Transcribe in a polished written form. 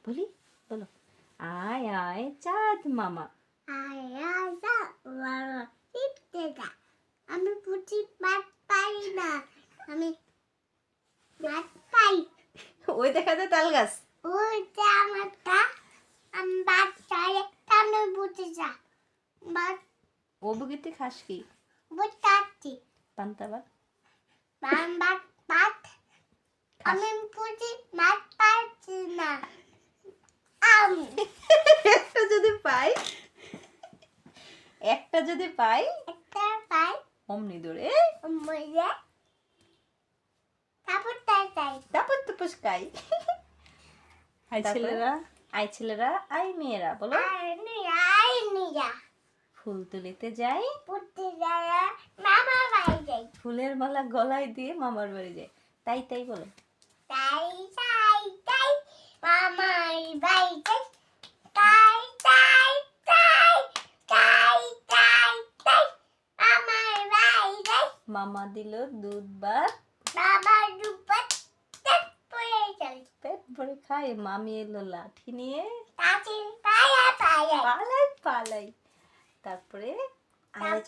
বলি, বলো। আয় আয় চাঁদ মামা। আমি পুঁটি মাছ পাই না, আমি মাছ পাই। ওই দেখা যায় তাল গাছ। ওইটা আমারটা, আমি মাছ চাই, আমি পুঁটি যা মাছ ও বুগিতে খাস কি? বুঝাচ্ছি পান্তা ভাত। মাছ মাছ, আমি পুঁটি মাছ পাচ্ছি না। আমি একটা যদি পাই, একটা যদি পাই একটা পাই অমনি ধরে মরে, তারপর তাই তাই তারপর তো পুষ্কাই। আই ছেলেরা, আই ছেলেরা আই মেয়েরা, বলো। আই নিয়া ফুল তুলিতে যাই, পুঁটি যারা মামা বাড়ি যাই, ফুলের মালা গলায় দিয়ে মামার বাড়ি যায়। তাই তাই বলো। তাই তাই তাই মামার বাড়ি যাই, তাই তাই তাই তাই তাই তাই মামার বাড়ি যাই, মামা দিল দুধ ভাত, বাবার দুপাত পড়ে যাই, পেট ভরে খায়। মামি এলো লাঠি নিয়ে, তাতে পায়া পায়া পালাই পালাই। তারপরে আরো